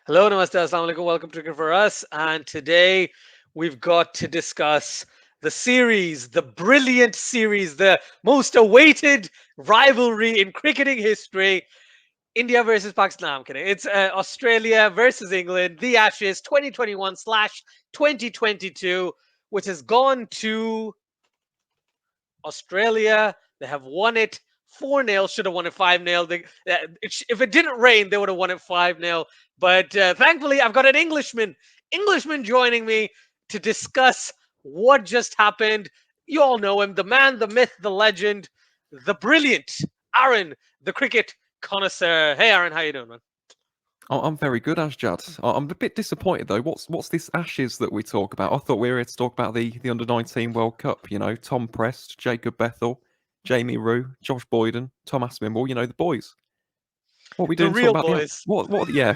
Hello, namaste, assalamu alaikum. Welcome to Cricket for Us. And today we've got to discuss the series, the brilliant series, the most awaited rivalry in cricketing history. India versus Pakistan. No, I'm kidding. It's Australia versus England, the Ashes 2021 slash 2022, which has gone to Australia. They have won it 4-0. Should have won it 5-0. If it didn't rain, they would have won it 5-0. But thankfully, I've got an Englishman joining me to discuss what just happened. You all know him, the man, the myth, the legend, the brilliant Aaron, the cricket connoisseur. Hey, Aaron, how you doing, man? I'm very good, Asjad. I'm a bit disappointed though. What's this Ashes that we talk about? I thought we were here to talk about the under-19 World Cup. You know, Tom Prest, Jacob Bethel, Jamie Rue, Josh Boyden, Tom Aspinwall. You know, the boys. What are we The doing? Talking real about the boys. what? Yeah,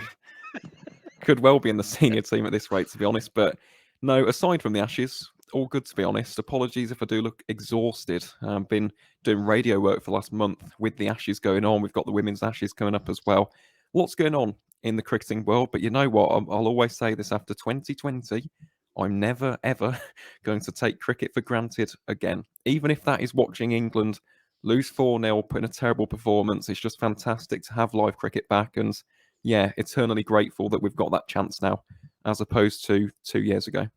could well be in the senior team at this rate, to be honest. But no, aside from the Ashes, all good to be honest. Apologies if I do look exhausted. I've been doing radio work for the last month with the Ashes going on. We've got the women's Ashes coming up as well. Lots going on in the cricketing world, but you know what? I'll always say this after 2020. I'm never ever going to take cricket for granted again. Even if that is watching England lose 4-0, put in a terrible performance. It's just fantastic to have live cricket back. And yeah, eternally grateful that we've got that chance now, as opposed to 2 years ago.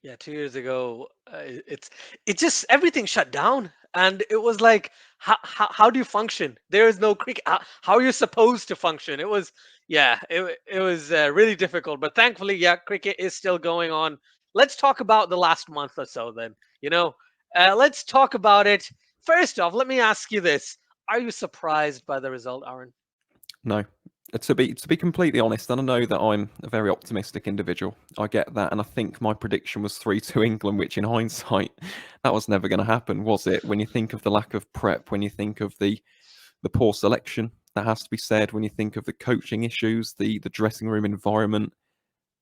Yeah, 2 years ago, it just everything shut down, and it was like, how do you function? There is no cricket. How are you supposed to function? It was, yeah, it was really difficult. But thankfully, yeah, cricket is still going on. Let's talk about the last month or so. Then, you know, let's talk about it. First off, let me ask you this: Are you surprised by the result, Aaron? No. To be completely honest, and I know that I'm a very optimistic individual. I get that, and I think my prediction was 3-2 England, which in hindsight, that was never going to happen, was it? When you think of the lack of prep, when you think of the poor selection, that has to be said, when you think of the coaching issues, the dressing room environment,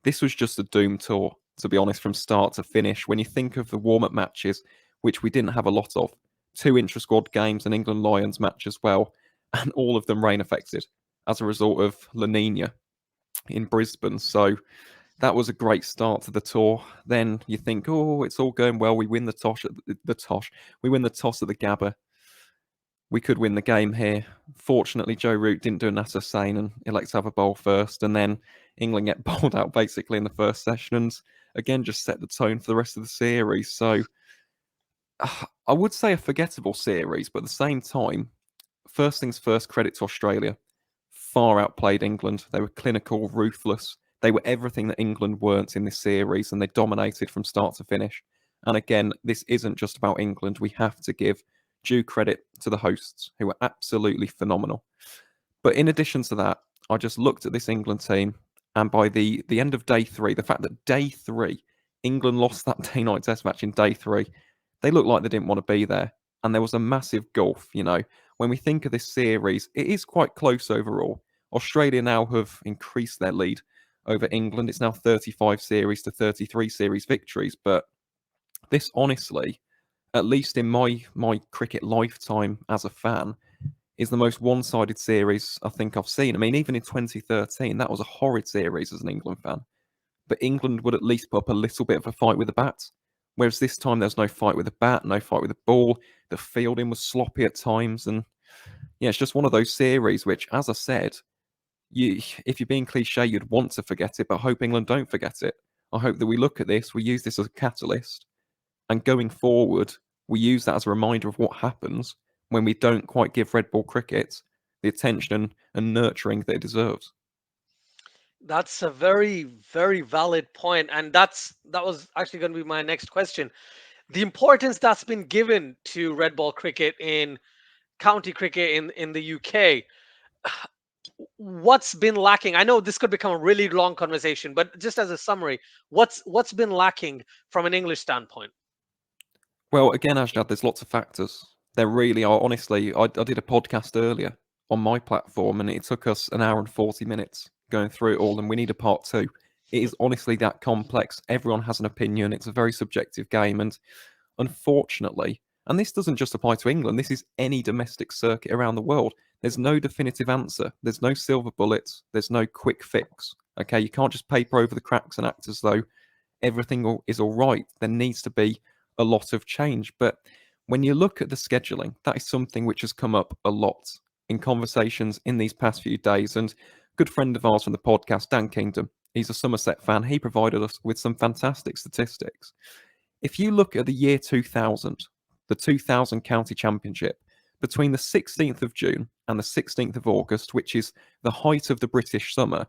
this was just a doom tour, to be honest, from start to finish. When you think of the warm-up matches, which we didn't have a lot of, two intra-squad games, an England Lions match as well, and all of them rain affected as a result of La Nina in Brisbane. So that was a great start to the tour. Then you think, oh, it's all going well. We win the toss at the tosh. We win the toss at the Gabba. We could win the game here. Fortunately, Joe Root didn't do a Nasser Sane and elects to have a bowl first, and then England get bowled out basically in the first session, and again just set the tone for the rest of the series. So I would say a forgettable series, but at the same time, first things first, credit to Australia. Far outplayed England. They were clinical, ruthless. They were everything that England weren't in this series, and they dominated from start to finish. And again, this isn't just about England. We have to give due credit to the hosts, who were absolutely phenomenal. But in addition to that, I just looked at this England team, and by the end of day three, the fact that day three, England lost that day night test match in day three, they looked like they didn't want to be there. And there was a massive gulf, you know. When we think of this series, it is quite close overall. Australia now have increased their lead over England. It's now 35 series to 33 series victories. But this honestly, at least in my cricket lifetime as a fan, is the most one-sided series I think I've seen. I mean, even in 2013, that was a horrid series as an England fan. But England would at least put up a little bit of a fight with the bat. Whereas this time there's no fight with the bat, no fight with the ball. The fielding was sloppy at times, and yeah, it's just one of those series which, as I said, if you're being cliche, you'd want to forget it, but I hope England don't forget it. I hope that we look at this, we use this as a catalyst, and going forward, we use that as a reminder of what happens when we don't quite give red ball cricket the attention and nurturing that it deserves. That's a very, very valid point, and that was actually going to be my next question. The importance that's been given to red ball cricket in county cricket in the UK. What's been lacking? I know this could become a really long conversation, but just as a summary, what's been lacking from an English standpoint? Well, again, Ajnad, there's lots of factors. There really are. Honestly, I did a podcast earlier on my platform, and it took us an hour and 40 minutes going through it all, and we need a part two. It is honestly that complex. Everyone has an opinion. It's a very subjective game, and unfortunately, and this doesn't just apply to England, this is any domestic circuit around the world. There's no definitive answer. There's no silver bullets. There's no quick fix. Okay, you can't just paper over the cracks and act as though everything is all right. There needs to be a lot of change. But when you look at the scheduling, that is something which has come up a lot in conversations in these past few days. And a good friend of ours from the podcast, Dan Kingdom, he's a Somerset fan. He provided us with some fantastic statistics. If you look at the year 2000, the 2000 county championship, between the 16th of June and the 16th of August, which is the height of the British summer,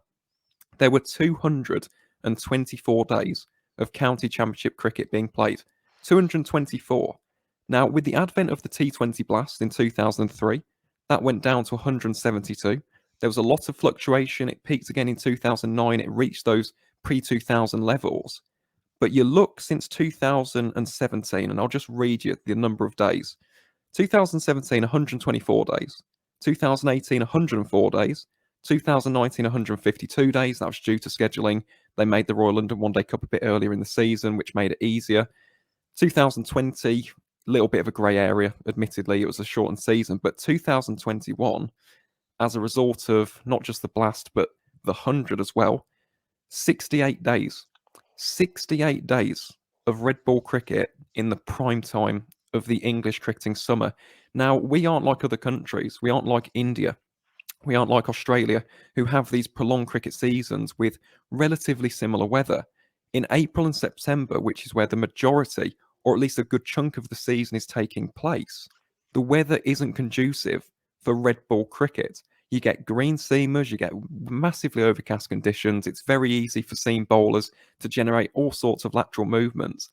there were 224 days of county championship cricket being played. 224. Now, with the advent of the T20 Blast in 2003, that went down to 172. There was a lot of fluctuation. It peaked again in 2009. It reached those pre 2000 levels. But you look since 2017, and I'll just read you the number of days. 2017, 124 days. 2018, 104 days. 2019, 152 days. That was due to scheduling. They made the Royal London One Day Cup a bit earlier in the season, which made it easier. 2020, little bit of a grey area, admittedly. It was a shortened season. But 2021, as a result of not just the Blast, but the 100 as well, 68 days. 68 days of red ball cricket in the prime time of the English cricketing summer. Now, we aren't like other countries. We aren't like India. We aren't like Australia, who have these prolonged cricket seasons with relatively similar weather. In April and September, which is where the majority, or at least a good chunk of the season is taking place, the weather isn't conducive for red ball cricket. You get green seamers, you get massively overcast conditions. It's very easy for seam bowlers to generate all sorts of lateral movements.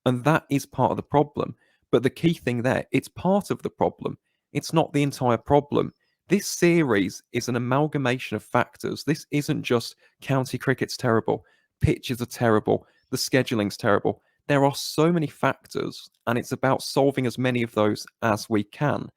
And that is part of the problem. But the key thing there, it's part of the problem. It's not the entire problem. This series is an amalgamation of factors. This isn't just county cricket's terrible, pitches are terrible, the scheduling's terrible. There are so many factors, and it's about solving as many of those as we can.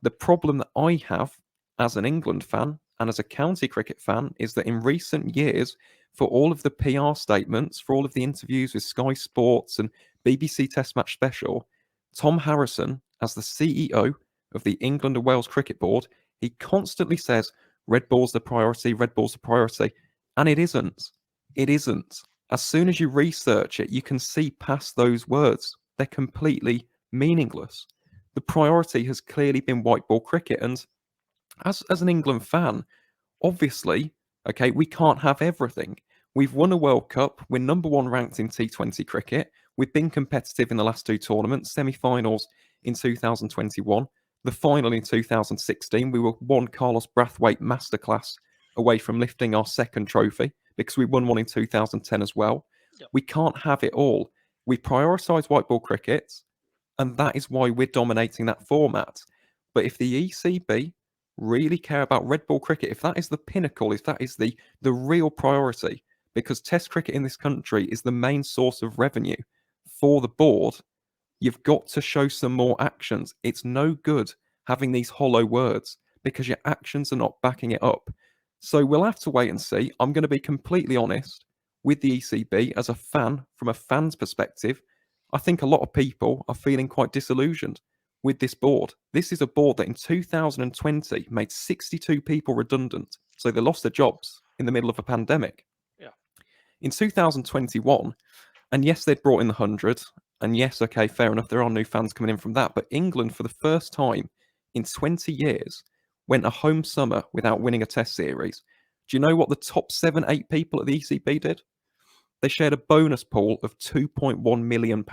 The problem that I have as an England fan and as a county cricket fan is that in recent years, for all of the PR statements, for all of the interviews with Sky Sports and BBC Test Match Special, Tom Harrison, as the CEO of the England and Wales Cricket Board, he constantly says, red ball's the priority, red ball's the priority. And it isn't. It isn't. As soon as you research it, you can see past those words. They're completely meaningless. The priority has clearly been white ball cricket. And as an England fan, obviously, okay, we can't have everything. We've won a World Cup. We're number one ranked in T20 cricket. We've been competitive in the last two tournaments, semi-finals in 2021, the final in 2016. We were one Carlos Brathwaite masterclass away from lifting our second trophy because we won one in 2010 as well. Yep. We can't have it all. We prioritise white ball cricket, and that is why we're dominating that format. But if the ECB really care about red ball cricket, if that is the pinnacle, if that is the real priority, because Test cricket in this country is the main source of revenue for the board, you've got to show some more actions. It's no good having these hollow words because your actions are not backing it up. So we'll have to wait and see. I'm going to be completely honest with the ECB as a fan, from a fan's perspective. I think a lot of people are feeling quite disillusioned with this board. This is a board that in 2020 made 62 people redundant. So they lost their jobs in the middle of a pandemic. Yeah. In 2021, and yes, they'd brought in the 100, and yes, okay, fair enough, there are new fans coming in from that, but England, for the first time in 20 years, went a home summer without winning a test series. Do you know what the top 7-8 people at the ECB did? They shared a bonus pool of £2.1 million.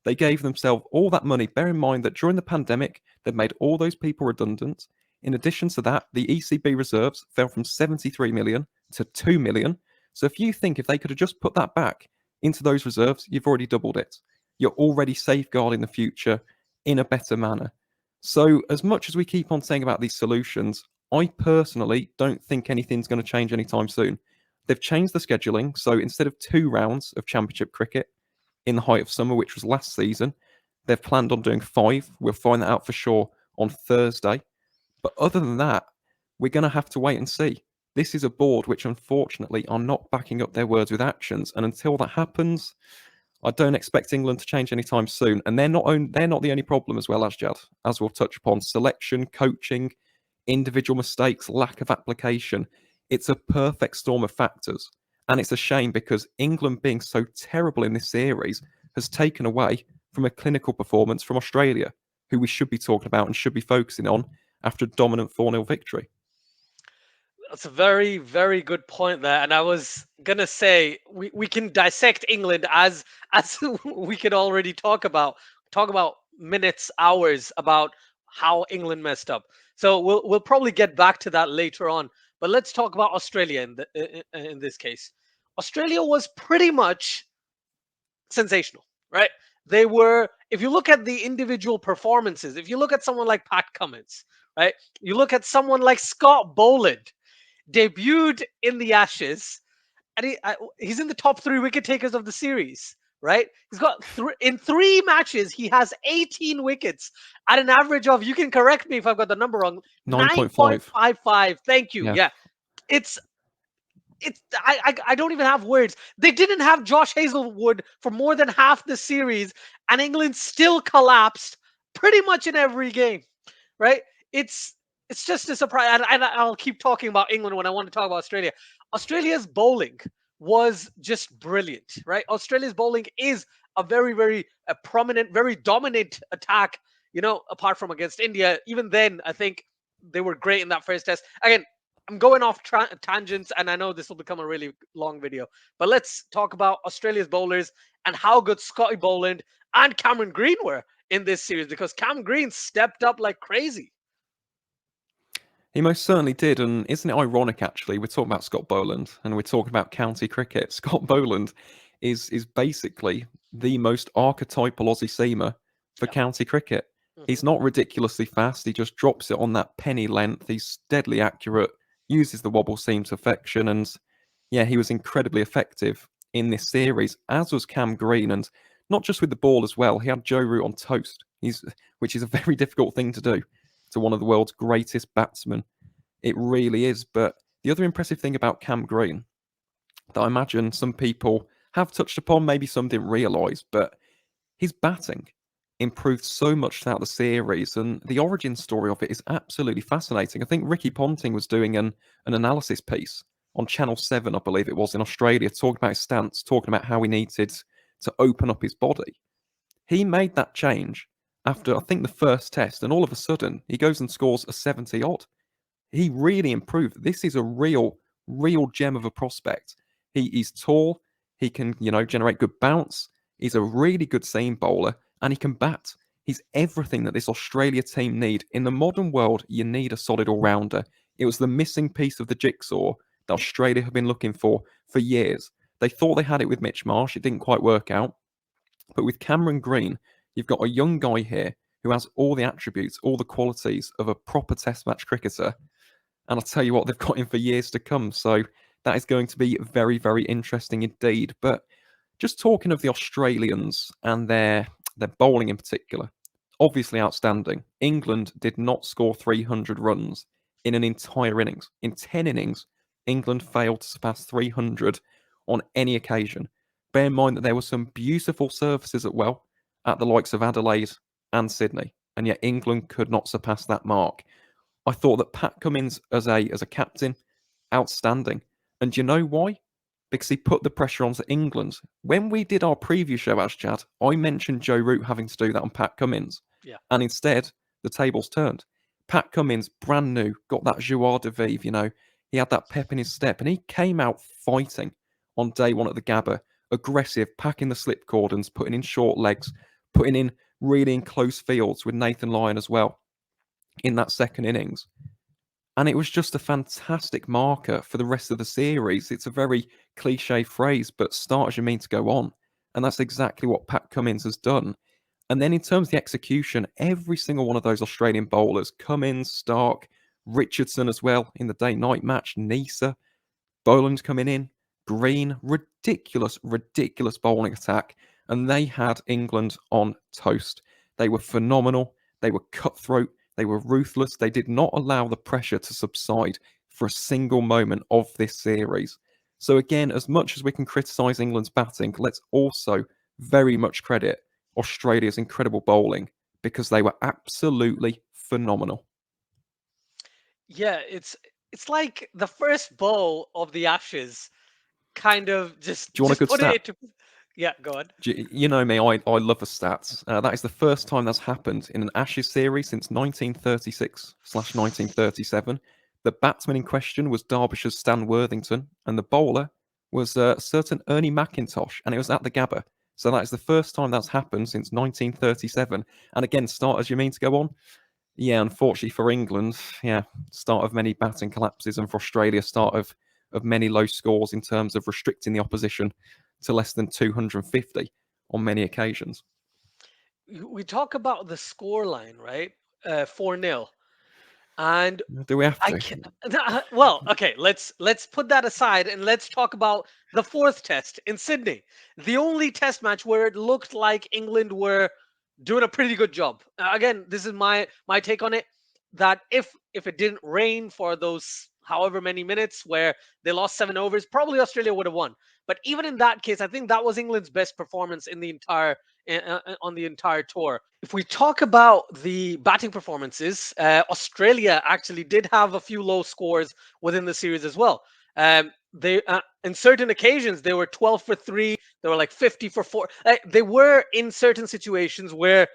They gave themselves all that money. Bear in mind that during the pandemic, they'd made all those people redundant. In addition to that, the ECB reserves fell from 73 million to 2 million. So if you think if they could have just put that back into those reserves, you've already doubled it. You're already safeguarding the future in a better manner. So as much as we keep on saying about these solutions, I personally don't think anything's going to change anytime soon. They've changed the scheduling. So instead of 2 rounds of championship cricket in the height of summer, which was last season, they've planned on doing 5. We'll find that out for sure on Thursday. But other than that, we're going to have to wait and see. This is a board which, unfortunately, are not backing up their words with actions. And until that happens, I don't expect England to change anytime soon. And they're not the only problem as well, as we'll touch upon. Selection, coaching, individual mistakes, lack of application. It's a perfect storm of factors. And it's a shame because England being so terrible in this series has taken away from a clinical performance from Australia, who we should be talking about and should be focusing on after a dominant 4-0 victory. That's a very, very good point there. And I was gonna say we can dissect England as we could already talk about minutes, hours about how England messed up. So we'll probably get back to that later on. But let's talk about Australia in this case. Australia was pretty much sensational, right? They were, if you look at the individual performances, if you look at someone like Pat Cummins, right? You look at someone like Scott Boland, debuted in the Ashes, and he's in the top three wicket takers of the series. Right, he's got in 3 matches. He has 18 wickets at an average of. You can correct me if I've got the number wrong. 9.5. 9.55. Thank you. Yeah. Yeah, it's I don't even have words. They didn't have Josh Hazelwood for more than half the series, and England still collapsed pretty much in every game. Right? It's it's just a surprise, and I'll keep talking about England when I want to talk about Australia. Australia's bowling was just brilliant. Right? Australia's bowling is a very prominent, very dominant attack. Apart from against India, even then, I think they were great in that first test. Again, I'm going off tangents, and I know this will become a really long video. But let's talk about Australia's bowlers and how good Scotty Boland and Cameron Green were in this series, because Cam Green stepped up like crazy. He most certainly did, and isn't it ironic actually? We're talking about Scott Boland and we're talking about county cricket. Scott Boland is basically the most archetypal Aussie seamer for Yeah. county cricket. Hmm. He's not ridiculously fast, he just drops it on that penny length, he's deadly accurate, uses the wobble seam to perfection, and yeah, he was incredibly effective in this series, as was Cam Green, and not just with the ball as well. He had Joe Root on toast, which is a very difficult thing to do to one of the world's greatest batsmen. It really is. But the other impressive thing about Cam Green that I imagine some people have touched upon, maybe some didn't realise, but his batting improved so much throughout the series, and the origin story of it is absolutely fascinating. I think Ricky Ponting was doing an analysis piece on Channel 7, I believe it was, in Australia, talking about his stance, talking about how he needed to open up his body. He made that change after, I think, the first test, and all of a sudden, he goes and scores a 70 odd. He really improved. This is a real gem of a prospect. He's tall. He can, generate good bounce. He's a really good seam bowler, and he can bat. He's everything that this Australia team need. In the modern world, you need a solid all-rounder. It was the missing piece of the jigsaw that Australia have been looking for years. They thought they had it with Mitch Marsh. It didn't quite work out. But with Cameron Green, you've got a young guy here who has all the attributes, all the qualities of a proper Test match cricketer. And I'll tell you what, they've got him for years to come. So that is going to be very interesting indeed. But just talking of the Australians and their bowling in particular, obviously outstanding. England did not score 300 runs in an entire innings. In 10 innings, England failed to surpass 300 on any occasion. Bear in mind that there were some beautiful surfaces at the likes of Adelaide and Sydney, and yet England could not surpass that mark. I thought that Pat Cummins as a captain, outstanding. And do you know why? Because he put the pressure onto England. When we did our preview show, as Chad, I mentioned Joe Root having to do that on Pat Cummins. Yeah. And instead, the tables turned. Pat Cummins, brand new, got that joie de vivre, he had that pep in his step, and he came out fighting on day one at the Gabba, aggressive, packing the slip cordons, putting in short legs, putting in really in close fields with Nathan Lyon as well in that second innings. And it was just a fantastic marker for the rest of the series. It's a very cliche phrase, but start as you mean to go on. And that's exactly what Pat Cummins has done. And then in terms of the execution, every single one of those Australian bowlers, Cummins, Stark, Richardson as well in the day-night match, Nisa, Boland coming in, Green, ridiculous bowling attack. And they had England on toast. They were phenomenal. They were cutthroat. They were ruthless. They did not allow the pressure to subside for a single moment of this series. So, again, as much as we can criticise England's batting, let's also very much credit Australia's incredible bowling because they were absolutely phenomenal. Yeah, it's it's like the first bowl of the Ashes kind of just Do you want a just good put it stat? into. Yeah, go on. You know me, I love the stats. That is the first time that's happened in an Ashes series since 1936/1937. The batsman in question was Derbyshire's Stan Worthington, and the bowler was a certain Ernie McIntosh, and it was at the Gabba. So that is the first time that's happened since 1937. And again, starters, you mean to go on? Yeah, unfortunately for England, yeah, start of many batting collapses, and for Australia, start of many low scores in terms of restricting the opposition to less than 250 on many occasions. We talk about the score line, right? 4-0. And Do we have I to? can well, okay, let's put that aside and let's talk about the fourth test in Sydney. The only test match where it looked like England were doing a pretty good job. Again, this is my take on it, that if it didn't rain for those however many minutes where they lost 7 overs, probably Australia would have won. But even in that case, I think that was England's best performance in the entire on the entire tour. If we talk about the batting performances, Australia actually did have a few low scores within the series as well. They in certain occasions they were 12 for 3, they were like 50 for 4. They were in certain situations where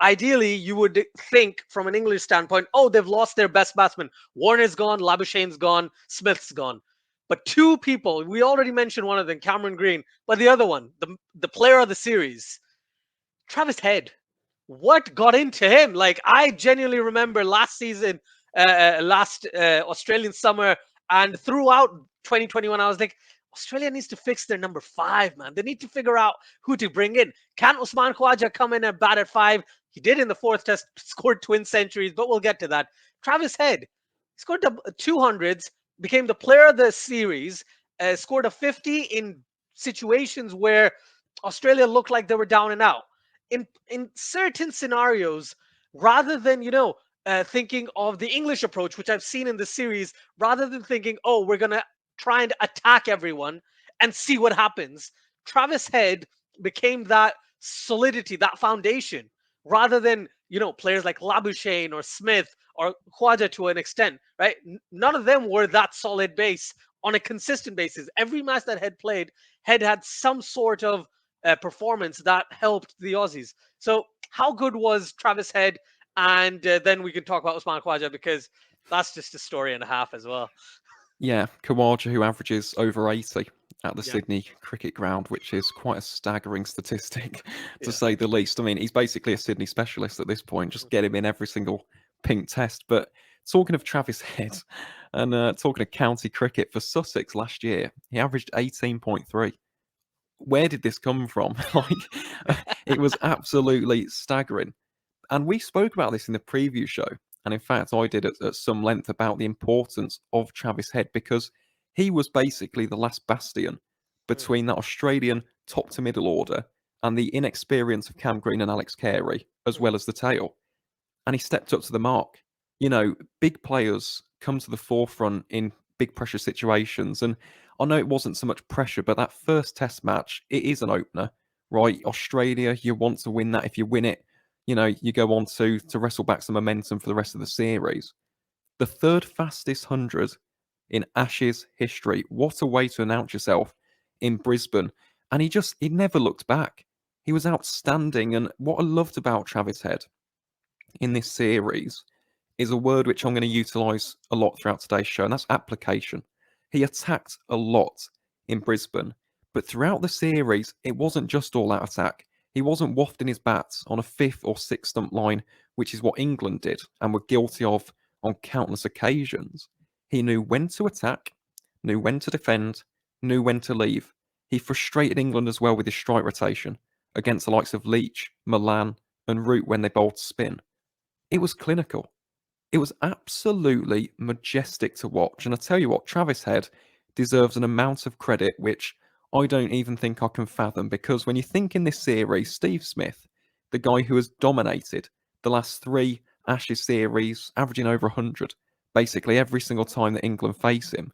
ideally you would think from an English standpoint, oh, they've lost their best batsman. Warner's gone, Labuschagne's gone, Smith's gone. But two people, we already mentioned one of them, Cameron Green, but the other one, the player of the series, Travis Head, what got into him? Like, I genuinely remember last season, last Australian summer, and throughout 2021, I was like, Australia needs to fix their number five, man. They need to figure out who to bring in. Can Usman Khawaja come in and bat at five? He did in the fourth test, scored twin centuries, but we'll get to that. Travis Head, scored the 200s, became the player of the series, scored a 50 in situations where Australia looked like they were down and out. In certain scenarios, rather than thinking of the English approach, which I've seen in the series, rather than thinking, oh, we're gonna try and attack everyone and see what happens, Travis Head became that solidity, that foundation, rather than players like Labuschagne or Smith or Khwaja to an extent, right? None of them were that solid base on a consistent basis. Every match that Head played, Head had some sort of performance that helped the Aussies. So, how good was Travis Head? And then we can talk about Usman Khawaja because that's just a story and a half as well. Yeah, Khawaja, who averages over 80 at the Yeah, Sydney Cricket Ground, which is quite a staggering statistic, to yeah. say the least. I mean, he's basically a Sydney specialist at this point. Just get him in every single pink test. But talking of Travis Head and talking of county cricket for Sussex last year, he averaged 18.3. Where did this come from? It was absolutely staggering. And we spoke about this in the preview show. And in fact, I did at some length about the importance of Travis Head because he was basically the last bastion Mm, between that Australian top to middle order and the inexperience of Cam Green and Alex Carey, as mm, well as the tail. And he stepped up to the mark. You know, big players come to the forefront in big pressure situations. And I know it wasn't so much pressure, but that first test match, it is an opener, right? Australia, you want to win that. If you win it, you know, you go on to wrestle back some momentum for the rest of the series. The third fastest 100 in Ashes history. What a way to announce yourself in Brisbane. And he never looked back. He was outstanding. And what I loved about Travis Head in this series is a word which I'm going to utilize a lot throughout today's show, and that's application. He attacked a lot in Brisbane, but throughout the series, it wasn't just all out attack. He wasn't wafting his bats on a fifth or sixth stump line, which is what England did and were guilty of on countless occasions. He knew when to attack, knew when to defend, knew when to leave. He frustrated England as well with his strike rotation against the likes of Leach, Milan, and Root when they bowled spin. It was clinical. It was absolutely majestic to watch. And I tell you what, Travis Head deserves an amount of credit which I don't even think I can fathom. Because when you think in this series, Steve Smith, the guy who has dominated the last three Ashes series, averaging over 100, basically every single time that England face him,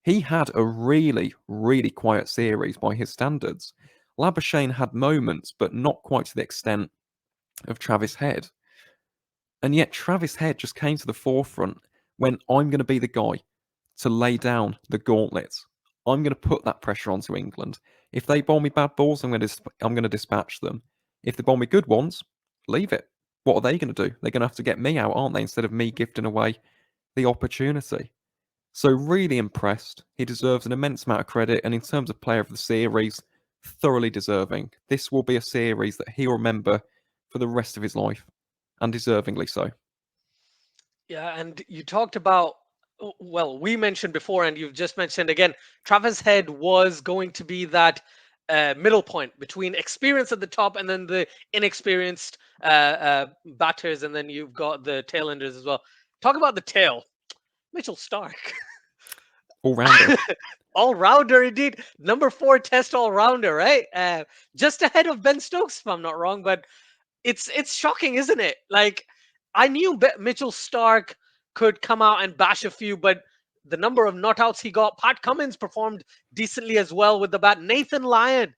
he had a really, really quiet series by his standards. Labuschagne had moments, but not quite to the extent of Travis Head. And yet Travis Head just came to the forefront when I'm going to be the guy to lay down the gauntlet. I'm going to put that pressure onto England. If they bowl me bad balls, I'm going to dispatch them. If they bowl me good ones, leave it. What are they going to do? They're going to have to get me out, aren't they? Instead of me gifting away the opportunity. So really impressed. He deserves an immense amount of credit, and in terms of player of the series, thoroughly deserving. This will be a series that he'll remember for the rest of his life, and deservingly so. Yeah, and you talked about, well, we mentioned before, and you've just mentioned again, Travis Head was going to be that middle point between experience at the top and then the inexperienced batters, and then you've got the tailenders as well. Talk about the tail, Mitchell Stark. All rounder. All rounder indeed. Number 4 test all rounder, right? Just ahead of Ben Stokes, if I'm not wrong. But it's shocking, isn't it? Like, I knew Mitchell Stark could come out and bash a few, but the number of not outs he got, Pat Cummins performed decently as well with the bat. Nathan Lyon,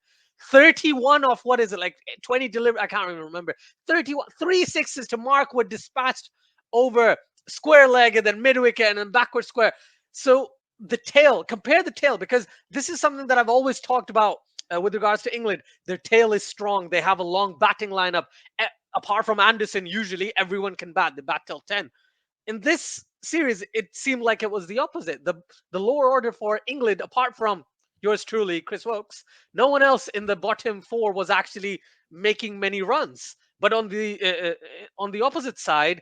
31 off, what is it, like 20 delivery? I can't even remember. 31, 3 sixes to Markwood, dispatched over square leg and then mid wicket and then backward square. So the tail, compare the tail, because this is something that I've always talked about with regards to England. Their tail is strong. They have a long batting lineup. Apart from Anderson, usually everyone can bat. They bat till 10. In this series, it seemed like it was the opposite. The lower order for England, apart from yours truly, Chris Wokes, no one else in the bottom 4 was actually making many runs. But on the opposite side,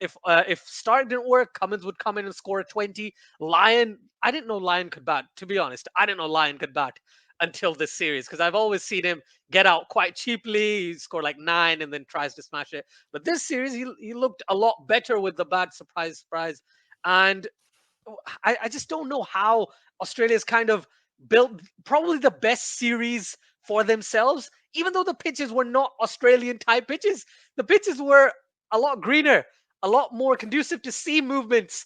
if Stark didn't work, Cummins would come in and score a 20. Lyon, I didn't know Lyon could bat. To be honest, I didn't know Lyon could bat until this series, because I've always seen him get out quite cheaply. He scored like 9 and then tries to smash it. But this series, he looked a lot better with the bat. Surprise, surprise. And I just don't know how Australia's kind of built probably the best series for themselves, even though the pitches were not Australian type pitches. The pitches were a lot greener, a lot more conducive to seam movements.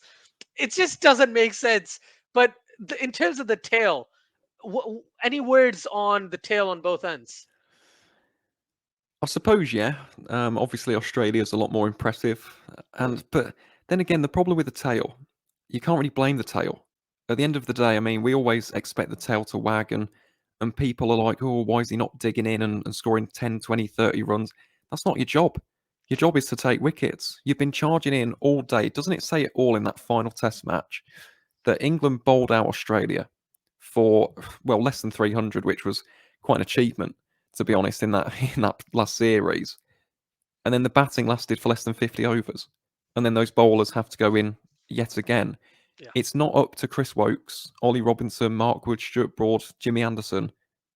It just doesn't make sense. But in terms of the tail, any words on the tail on both ends? I suppose, yeah. Obviously, Australia's a lot more impressive, but then again, the problem with the tail, you can't really blame the tail. At the end of the day, I mean, we always expect the tail to wag, and people are like, oh, why is he not digging in and scoring 10, 20, 30 runs? That's not your job. Your job is to take wickets. You've been charging in all day. Doesn't it say it all in that final test match that England bowled out Australia for, well, less than 300, which was quite an achievement, to be honest, in that in that last series. And then the batting lasted for less than 50 overs. And then those bowlers have to go in yet again. Yeah. It's not up to Chris Wokes, Ollie Robinson, Mark Wood, Stuart Broad, Jimmy Anderson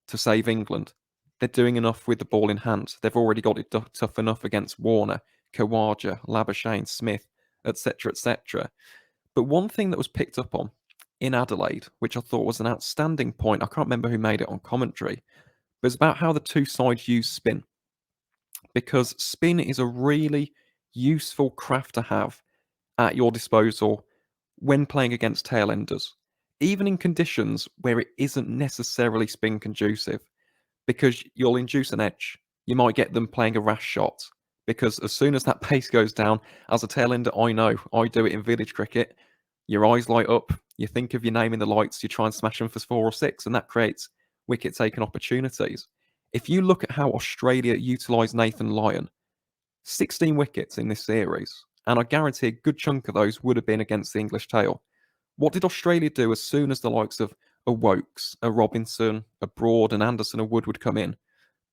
to save England. They're doing enough with the ball in hand. They've already got it tough enough against Warner, Khawaja, Labuschagne, Smith, etc., etc. But one thing that was picked up on in Adelaide, which I thought was an outstanding point, I can't remember who made it on commentary, but it's about how the two sides use spin. Because spin is a really useful craft to have at your disposal when playing against tailenders, even in conditions where it isn't necessarily spin conducive, because you'll induce an edge. You might get them playing a rash shot, because as soon as that pace goes down, as a tailender, I know, I do it in village cricket, your eyes light up, you think of your name in the lights, you try and smash them for 4 or 6, and that creates wicket taking opportunities. If you look at how Australia utilised Nathan Lyon, 16 wickets in this series, and I guarantee a good chunk of those would have been against the English tail. What did Australia do as soon as the likes of a Wokes, a Robinson, a Broad, and Anderson, and Wood would come in?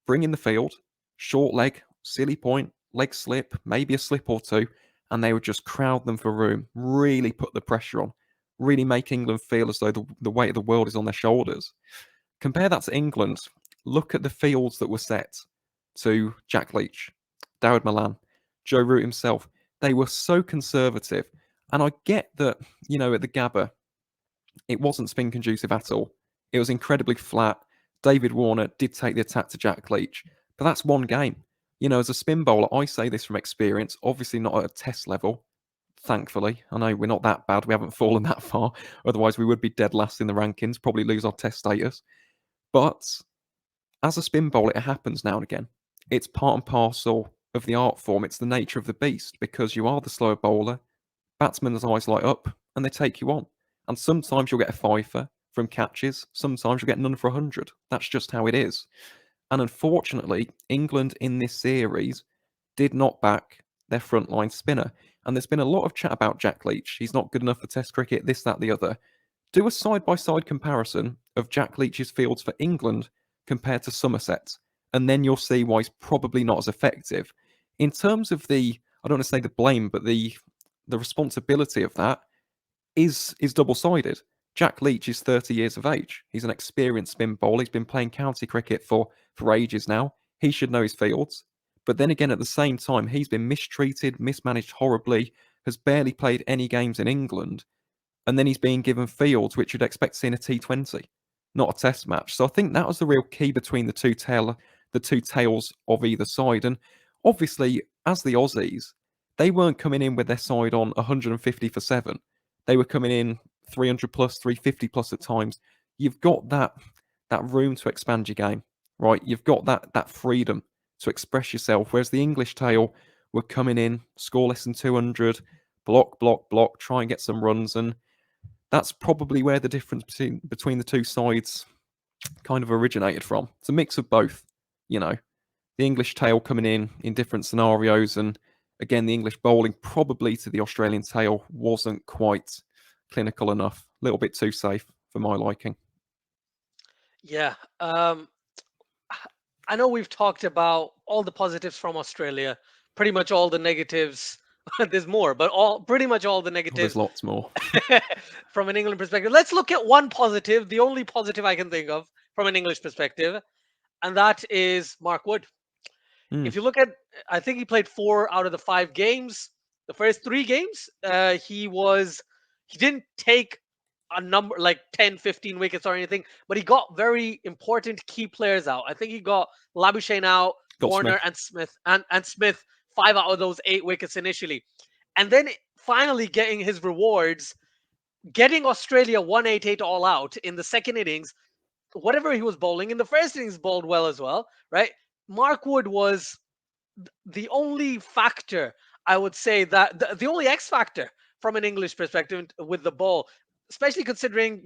Bring in the field, short leg, silly point, leg slip, maybe a slip or two, and they would just crowd them for room, really put the pressure on, really make England feel as though the weight of the world is on their shoulders. Compare that to England. Look at the fields that were set to Jack Leach, Dawid Malan, Joe Root himself. They were so conservative. And I get that, at the Gabba, it wasn't spin conducive at all. It was incredibly flat. David Warner did take the attack to Jack Leach, but that's one game. As a spin bowler, I say this from experience, obviously not at a test level, thankfully. I know we're not that bad. We haven't fallen that far. Otherwise, we would be dead last in the rankings, probably lose our test status. But as a spin bowler, it happens now and again. It's part and parcel of the art form. It's the nature of the beast because you are the slower bowler. Batsmen's eyes light up and they take you on. And sometimes you'll get a fifer from catches, sometimes you'll get none for 100. That's just how it is. And unfortunately, England in this series did not back their frontline spinner. And there's been a lot of chat about Jack Leach. He's not good enough for Test cricket, this, that, the other. Do a side by side comparison of Jack Leach's fields for England compared to Somerset's, and then you'll see why he's probably not as effective. In terms of I don't want to say the blame, but the responsibility of that is double sided. Jack Leach is 30 years of age. He's an experienced spin bowler. He's been playing county cricket for ages now. He should know his fields. But then again, at the same time, he's been mistreated, mismanaged horribly, has barely played any games in England, and then he's being given fields which you'd expect to see in a T20, not a Test match. So I think that was the real key between the two tails of either side. And obviously, as the Aussies, they weren't coming in with their side on 150 for seven. They were coming in 300 plus, 350 plus at times. You've got that room to expand your game, right? You've got that freedom to express yourself. Whereas the English tail were coming in, score less than 200, block, block, block, try and get some runs, and that's probably where the difference between the two sides kind of originated from. It's a mix of both, you know. The English tail coming in different scenarios, and again, the English bowling probably to the Australian tail wasn't quite clinical enough. A little bit too safe for my liking. Yeah. I know we've talked about all the positives from Australia, pretty much all the negatives. There's more, but pretty much all the Oh, there's negatives lots more. from an England perspective. Let's look at one positive, the only positive I can think of from an English perspective, and that is Mark Wood. Mm, If you look at, I think he played 4 out of the 5 games. The first 3 games, he didn't take a number like 10, 15 wickets or anything, but he got very important key players out. I think he got Labuschagne out, got Warner Smith. and Smith, and Smith 5 out of those 8 wickets initially, and then finally getting his rewards, getting Australia 188 all out in the second innings. Whatever he was bowling in the first innings, bowled well as well, right? Mark Wood was the only factor, I would say, that the only X factor from an English perspective with the ball, especially considering,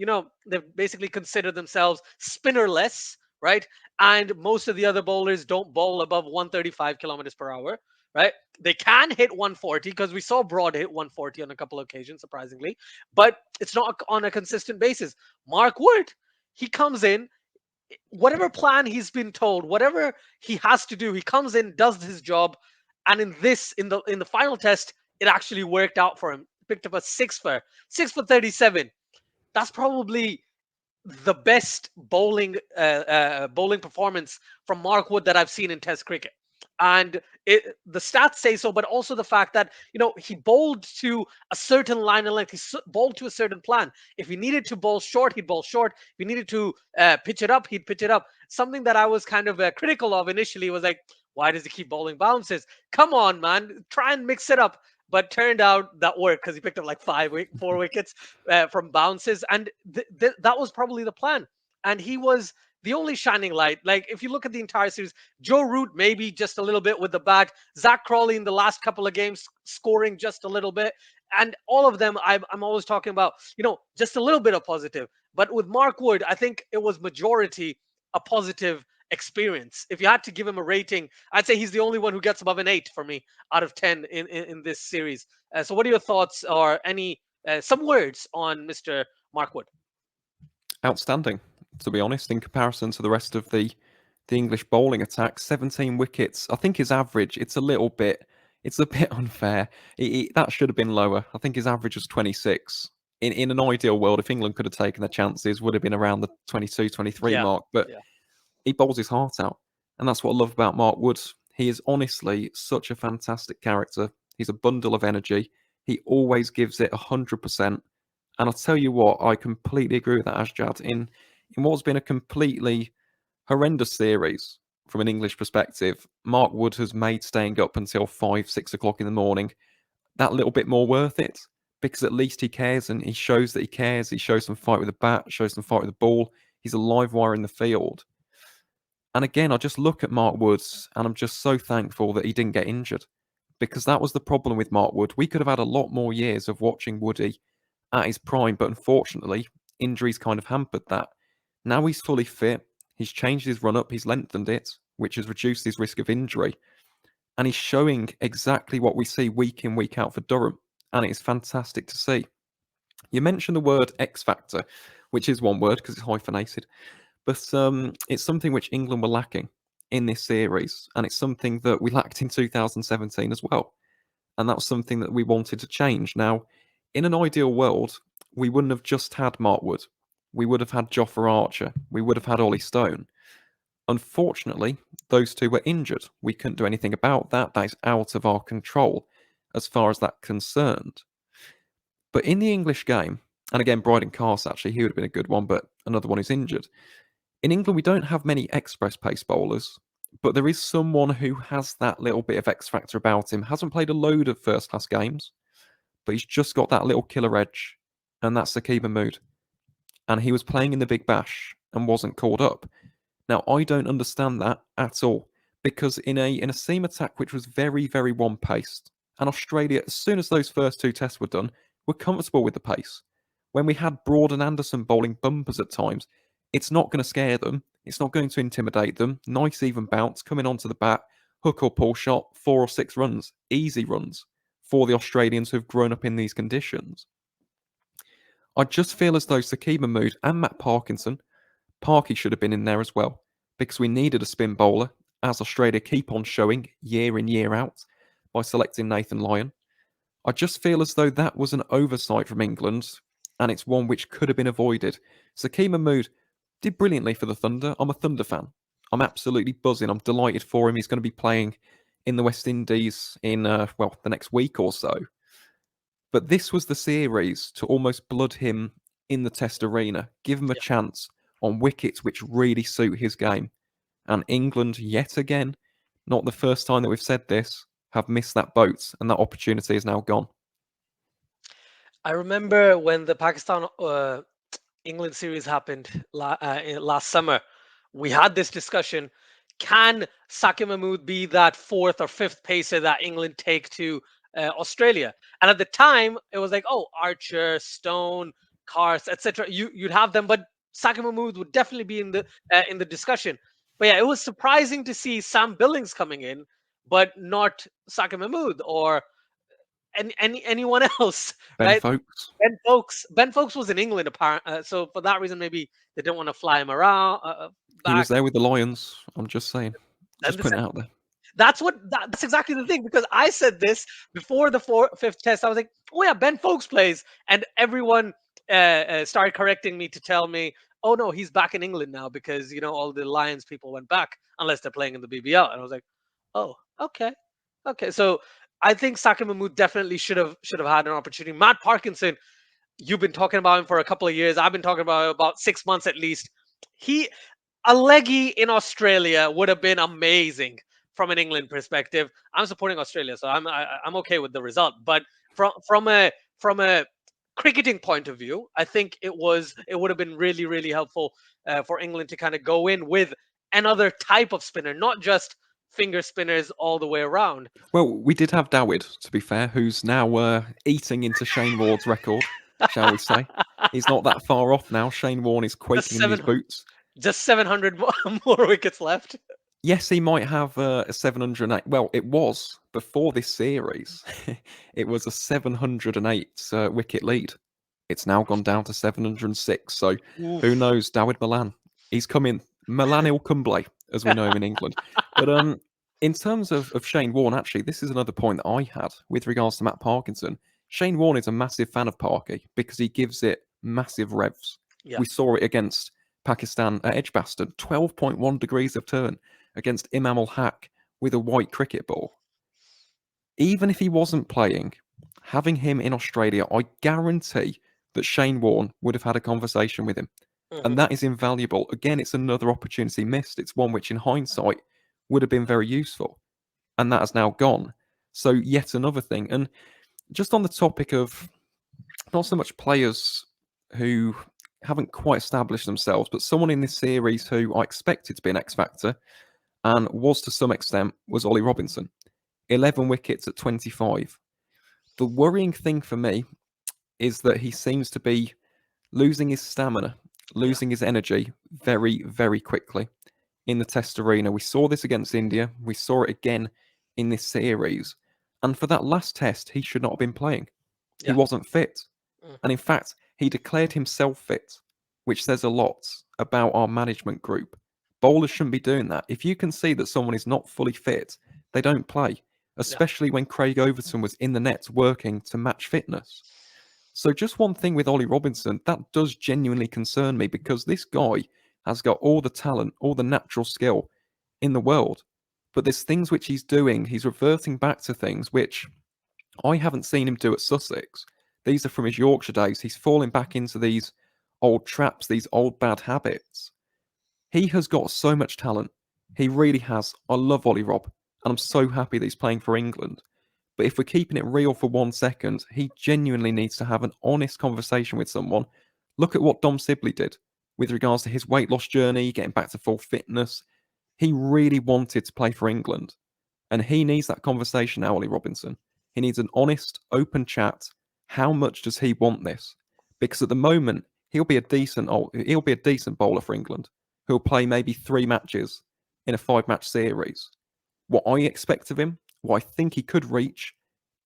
they've basically considered themselves spinnerless, right? And most of the other bowlers don't bowl above 135 kilometers per hour, right? They can hit 140 because we saw Broad hit 140 on a couple of occasions, surprisingly, but it's not on a consistent basis. Mark Wood, he comes in, whatever plan he's been told, whatever he has to do, he comes in, does his job, and in the final test, it actually worked out for him. Picked up a 6 for 37. That's probably the best bowling performance from Mark Wood that I've seen in Test cricket. And the stats say so, but also the fact that he bowled to a certain line of length. He bowled to a certain plan. If he needed to bowl short, he'd bowl short. If he needed to pitch it up, he'd pitch it up. Something that I was kind of critical of initially was like, why does he keep bowling bounces? Come on, man, try and mix it up. But turned out that worked because he picked up like 4 wickets from bounces, and that was probably the plan. And he was the only shining light. Like if you look at the entire series, Joe Root maybe just a little bit with the bat, Zach Crawley in the last couple of games scoring just a little bit, and all of them I'm always talking about, just a little bit of positive. But with Mark Wood, I think it was majority a positive experience. If you had to give him a rating, I'd say he's the only one who gets above an 8 for me out of 10 in this series. So what are your thoughts, or any some words on Mr. Mark Wood? Outstanding, to be honest, in comparison to the rest of the English bowling attack. 17 wickets. I think his average, it's a bit unfair. That should have been lower. I think his average was 26. In an ideal world, if England could have taken their chances, would have been around the 22, 23 Yeah, mark. But yeah, he bowls his heart out. And that's what I love about Mark Wood. He is honestly such a fantastic character. He's a bundle of energy. He always gives it 100%. And I'll tell you what, I completely agree with that, Asjad. In what's been a completely horrendous series from an English perspective, Mark Wood has made staying up until 5, 6 o'clock in the morning that little bit more worth it, because at least he cares and he shows that he cares. He shows some fight with the bat, shows some fight with the ball. He's a live wire in the field. And again, I just look at Mark Woods and I'm just so thankful that he didn't get injured, because that was the problem with Mark Wood. We could have had a lot more years of watching Woody at his prime, but unfortunately, injuries kind of hampered that. Now he's fully fit, he's changed his run up, he's lengthened it, which has reduced his risk of injury, and he's showing exactly what we see week in, week out for Durham, and it is fantastic to see. You mentioned the word X Factor, which is one word because it's hyphenated, but it's something which England were lacking in this series, and it's something that we lacked in 2017 as well. And that was something that we wanted to change. Now, in an ideal world, we wouldn't have just had Mark Wood. We would have had Jofra Archer. We would have had Ollie Stone. Unfortunately, those two were injured. We couldn't do anything about that. That is out of our control as far as that's concerned. But in the English game, and again, Bryden Cast actually, he would have been a good one, but another one is injured. In England, we don't have many express pace bowlers, but there is someone who has that little bit of X factor about him. Hasn't played a load of first class games, but he's just got that little killer edge, and that's Saqib Mahmood. And he was playing in the Big Bash and wasn't called up. Now, I don't understand that at all, because in a seam attack which was very, very one paced, and Australia, as soon as those first two tests were done, were comfortable with the pace. When we had Broad and Anderson bowling bumpers at times, it's not going to scare them. It's not going to intimidate them. Nice even bounce coming onto the bat, hook or pull shot, 4 or 6 runs, easy runs for the Australians who've grown up in these conditions. I just feel as though Saqib Mahmood and Matt Parkinson, Parky should have been in there as well, because we needed a spin bowler, as Australia keep on showing year in, year out, by selecting Nathan Lyon. I just feel as though that was an oversight from England, and it's one which could have been avoided. Saqib Mahmood did brilliantly for the Thunder. I'm a Thunder fan. I'm absolutely buzzing. I'm delighted for him. He's going to be playing in the West Indies in, the next week or so. But this was the series to almost blood him in the Test arena, give him a Yeah. chance on wickets which really suit his game. And England, yet again, not the first time that we've said this, have missed that boat, and that opportunity is now gone. I remember when the Pakistan England series happened last summer. We had this discussion. Can Saqib Mahmood be that fourth or fifth pacer that England take to Australia? And at the time, it was like, oh, Archer, Stone, Cars, etc. You'd have them, but Saqib Mahmood would definitely be in the discussion. But yeah, it was surprising to see Sam Billings coming in, but not Saqib Mahmood or anyone else, Ben right? Folkes, Ben Folks was in England, apparent. So for that reason, maybe they didn't want to fly him around he was back. there with the Lions. I'm just saying, And just putting it out there. that's exactly the thing, because I said this before the fifth test. I was like, oh yeah, Ben Folks plays, and everyone started correcting me to tell me, oh no, he's back in England now because all the Lions people went back unless they're playing in the BBL. And I was like, oh, okay, okay. So I think Saqib Mahmood definitely should have had an opportunity. Matt Parkinson, you've been talking about him for a couple of years. I've been talking about him about 6 months at least. He A leggy in Australia would have been amazing from an England perspective. I'm supporting Australia, so I'm okay with the result. But from a cricketing point of view, I think it would have been really really helpful for England to kind of go in with another type of spinner, not just finger spinners all the way around. Well, we did have Dawid, to be fair, who's now eating into Shane Warne's record, shall we say. He's not that far off now. Shane Warne is just quaking in his seven, boots. just 700 more wickets left. Yes, he might have a 708. Well, it was before this series. It was a 708 wicket lead. It's now gone down to 706. So who Oof. knows? Dawid Malan. He's coming. Malan Il Cumble, as we know him in England. But in terms of Shane Warne, actually, this is another point that I had with regards to Matt Parkinson. Shane Warne is a massive fan of Parky because he gives it massive revs. Yeah. We saw it against Pakistan at Edgbaston, 12.1 degrees of turn against Imam ul Haq with a white cricket ball. Even if he wasn't playing, having him in Australia, I guarantee that Shane Warne would have had a conversation with him. Mhm. And that is invaluable. Again, it's another opportunity missed. It's one which, in hindsight, would have been very useful. And that has now gone. So, yet another thing. And just on the topic of not so much players who haven't quite established themselves, but someone in this series who I expected to be an X Factor and was to some extent was Ollie Robinson. 11 wickets at 25. The worrying thing for me is that he seems to be losing his stamina, Yeah. losing his energy very, very quickly in the test arena. We saw this against India. We saw it again in this series. And for that last test, he should not have been playing. He Yeah. wasn't fit. Mm. And in fact, he declared himself fit, which says a lot about our management group. Bowlers shouldn't be doing that. If you can see that someone is not fully fit, they don't play, Yeah. especially when Craig Overton was in the nets working to match fitness. So, just one thing with Ollie Robinson, that does genuinely concern me because this guy has got all the talent, all the natural skill in the world. But there's things which he's doing, he's reverting back to things which I haven't seen him do at Sussex. These are from his Yorkshire days. He's falling back into these old traps, these old bad habits. He has got so much talent. He really has. I love Ollie Rob, and I'm so happy that he's playing for England. But if we're keeping it real for 1 second, he genuinely needs to have an honest conversation with someone. Look at what Dom Sibley did with regards to his weight loss journey, getting back to full fitness. He really wanted to play for England. And he needs that conversation now, Ollie Robinson. He needs an honest, open chat. How much does he want this? Because at the moment, he'll be a decent bowler for England. He'll play maybe 3 matches in a 5 match series. What I expect of him, what I think he could reach,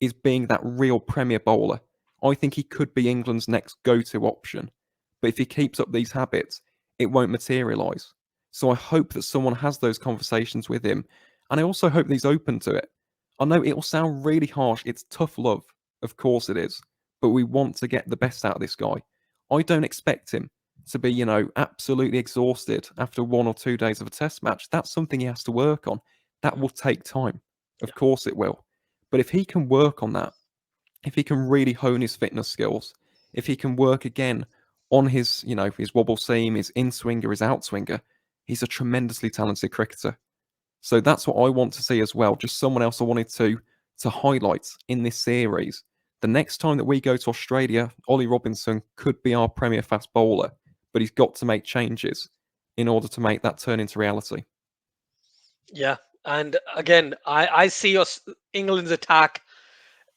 is being that real premier bowler. I think he could be England's next go-to option. But if he keeps up these habits, it won't materialise. So I hope that someone has those conversations with him, and I also hope that he's open to it. I know it'll sound really harsh. It's tough love, of course it is, but we want to get the best out of this guy. I don't expect him to be, absolutely exhausted after 1 or 2 days of a test match. That's something he has to work on. That Mm. will take time. Of Yeah. course it will. But if he can work on that, if he can really hone his fitness skills, if he can work again on his wobble seam, his in swinger, his out swinger, he's a tremendously talented cricketer. So that's what I want to see as well. Just someone else I wanted to highlight in this series. The next time that we go to Australia, Ollie Robinson could be our premier fast bowler, but he's got to make changes in order to make that turn into reality. Yeah. And again, I see us England's attack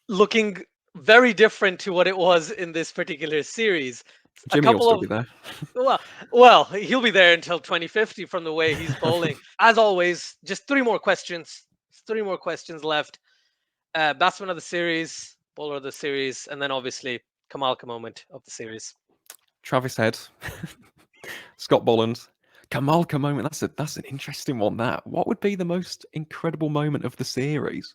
looking very different to what it was in this particular series. A Jimmy will couple still of be there. well, well, he'll be there until 2050 from the way he's bowling. As always, just three more questions. Three more questions left. Batsman of the series, bowler of the series, and then obviously Kamal moment of the series. Travis Head, Scott Bolland, Kamal moment. That's an interesting one. That what would be the most incredible moment of the series?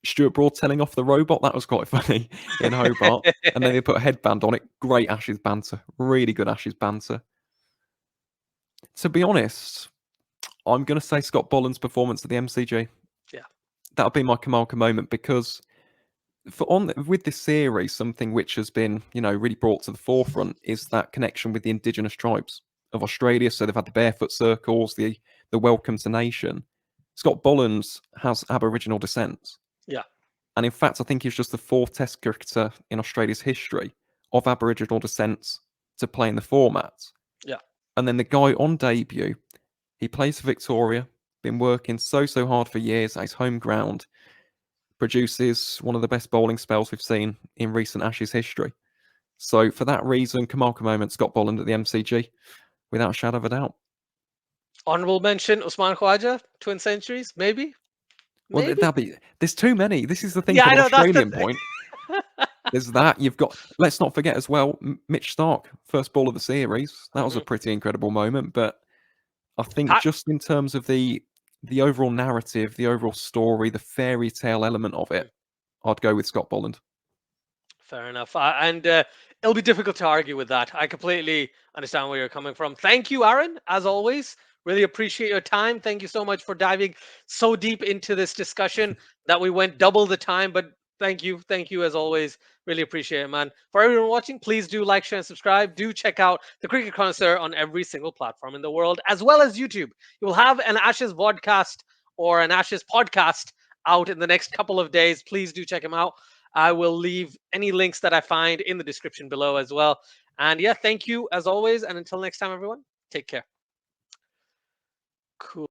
Stuart Broad telling off the robot. That was quite funny in Hobart. And then they put a headband on it. Great Ashes banter. Really good Ashes banter. To be honest, I'm going to say Scott Bolland's performance at the MCG. Yeah. That'll be my Kamal moment because with this series, something which has been really brought to the forefront is that connection with the indigenous tribes of Australia. So they've had the barefoot circles, the welcome to nation. Scott Bolland has Aboriginal descent. Yeah. And in fact, I think he's just the fourth Test cricketer in Australia's history of Aboriginal descent to play in the format. Yeah. And then the guy on debut, he plays for Victoria, been working so hard for years at his home ground, produces one of the best bowling spells we've seen in recent Ashes history. So for that reason, Kamal moment, Scott Bolland at the MCG, without a shadow of a doubt. Honorable mention, Usman Khwaja, twin centuries, maybe, Well, maybe. there's too many. This is the thing Yeah, from I an know that's the Australian thing. point. There's that. You've got, let's not forget as well, Mitch Stark, first ball of the series. That was a Mhm. pretty incredible moment. But I think Pat, just in terms of the overall narrative, the overall story, the fairy tale element of mm, it, I'd go with Scott Bolland. fair enough. And it'll be difficult to argue with that. I completely understand where you're coming from. Thank you, Aaron, as always. Really appreciate your time. Thank you so much for diving so deep into this discussion that we went double the time. But thank you. Thank you, as always. Really appreciate it, man. For everyone watching, please do like, share, and subscribe. Do check out the Cricket Connoisseur on every single platform in the world, as well as YouTube. You will have an Ashes vodcast or an Ashes podcast out in the next couple of days. Please do check them out. I will leave any links that I find in the description below as well. And yeah, thank you as always. And until next time, everyone, take care. Cool.